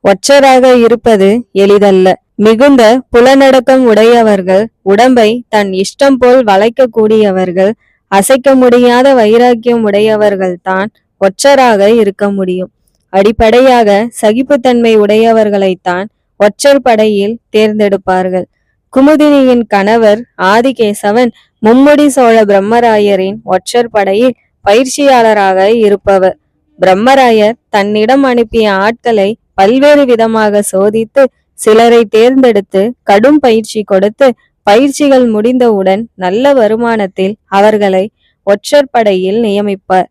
ஒற்றராக இருப்பது எளிதல்ல. மிகுந்த புலனடக்கம் உடையவர்கள், உடம்பை தன் இஷ்டம் போல் வளைக்க கூடியவர்கள், அசைக்க முடியாத வைராக்கியம் உடையவர்கள் தான் ஒற்றராக இருக்க முடியும். அடிப்படையாக சகிப்புத்தன்மை உடையவர்களைத்தான் ஒற்றர் படையில் தேர்ந்தெடுப்பார்கள். குமுதினியின் கணவர் ஆதிகேசவன் மும்முடி சோழ பிரம்மராயரின் ஒற்றர் படையில் பயிற்சியாளராக இருப்பவர். பிரம்மராயர் தன்னிடம் அனுப்பிய ஆட்களை பல்வேறு விதமாக சோதித்து சிலரை தேர்ந்தெடுத்து கடும் பயிற்சி கொடுத்து பயிற்சிகள் முடிந்தவுடன் நல்ல வருமானத்தில் அவர்களை ஒற்றர் படையில் நியமிப்பார்.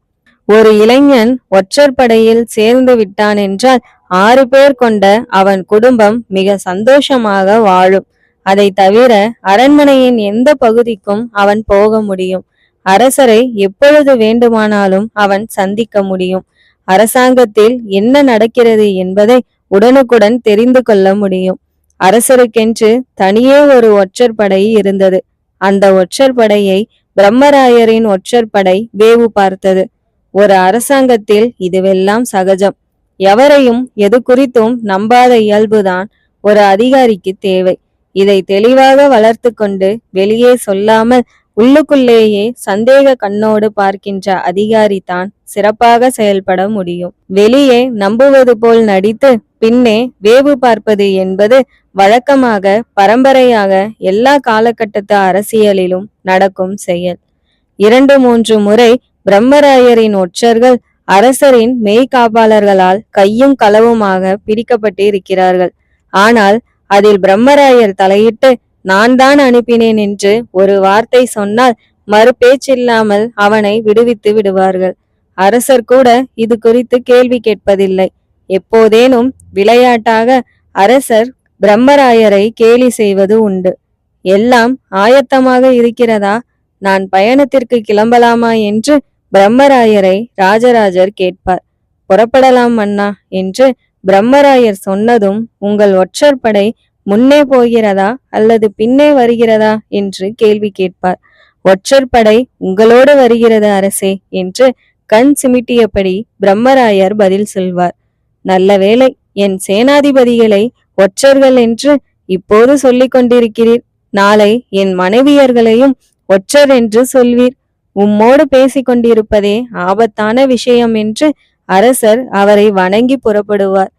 ஒரு இளைஞன் ஒற்றர் படையில் சேர்ந்து விட்டான் என்றால் 6 பேர் கொண்ட அவன் குடும்பம் மிக சந்தோஷமாக வாழும். அதை தவிர அரண்மனையின் எந்த பகுதிக்கும் அவன் போக முடியும். அரசரை எப்பொழுது வேண்டுமானாலும் அவன் சந்திக்க முடியும். அரசாங்கத்தில் என்ன நடக்கிறது என்பதை உடனுக்குடன் தெரிந்து கொள்ள முடியும். அரசருக்கென்று தனியே ஒரு ஒற்றர் படை இருந்தது. அந்த ஒற்றர் படையை பிரம்மராயரின் ஒற்றர் படை வேவு பார்த்தது. ஒரு அரசாங்கத்தில் இதுவெல்லாம் சகஜம். எவரையும் எது குறித்தும் நம்பாத இயல்புதான் ஒரு அதிகாரிக்கு தேவை. இதை தெளிவாக வளர்த்து கொண்டு வெளியே சொல்லாமல் உள்ளுக்குள்ளேயே சந்தேக கண்ணோடு பார்க்கின்ற அதிகாரி தான் சிறப்பாக செயல்பட முடியும். வெளியே நம்புவது போல் நடித்து பின்னே வேவு பார்ப்பது என்பது வழக்கமாக பரம்பரையாக எல்லா காலகட்டத்து அரசியலிலும் நடக்கும் செயல். 2-3 முறை பிரம்மராயரின் ஒற்றர்கள் அரசரின் மெய்காப்பாளர்களால் கையும் களவுமாக பிடிக்கப்பட்டு இருக்கிறார்கள். ஆனால் அதில் பிரம்மராயர் தலையிட்டு நான் தான் அனுப்பினேன் என்று ஒரு வார்த்தை சொன்னால் மறுபேச்சில்லாமல் அவனை விடுவித்து விடுவார்கள். அரசர் கூட இது குறித்து கேள்வி கேட்பதில்லை. எப்போதேனும் விளையாட்டாக அரசர் பிரம்மராயரை கேலி செய்வது உண்டு. எல்லாம் ஆயத்தமாக இருக்கிறதா, நான் பயணத்திற்கு கிளம்பலாமா என்று பிரம்மராயரை ராஜராஜர் கேட்பார். புறப்படலாம் மன்னா என்று பிரம்மராயர் சொன்னதும் உங்கள் ஒற்றர் படை முன்னே போகிறதா அல்லது பின்னே வருகிறதா என்று கேள்வி கேட்பார். ஒற்றர் படை உங்களோடு வருகிறது அரசே என்று கண் சிமிட்டியபடி பிரம்மராயர் பதில் சொல்வார். நல்ல வேளை, என் சேனாதிபதிகளை ஒற்றர்கள் என்று இப்போது சொல்லிக் கொண்டிருக்கிறீர். நாளை என் மனைவியர்களையும் ஒற்றர் என்று சொல்வீர். உம்மோடு பேசிக் கொண்டிருப்பதே ஆபத்தான விஷயம் என்று அரசர் அவரை வணங்கி புறப்படுவார்.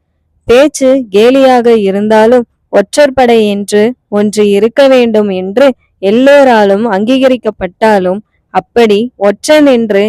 பேச்சு கேலியாக இருந்தாலும் ஒற்றர் படை என்று ஒன்று இருக்க வேண்டும் என்று எல்லோராலும் அங்கீகரிக்கப்பட்டாலும் அப்படி ஒற்றன் என்று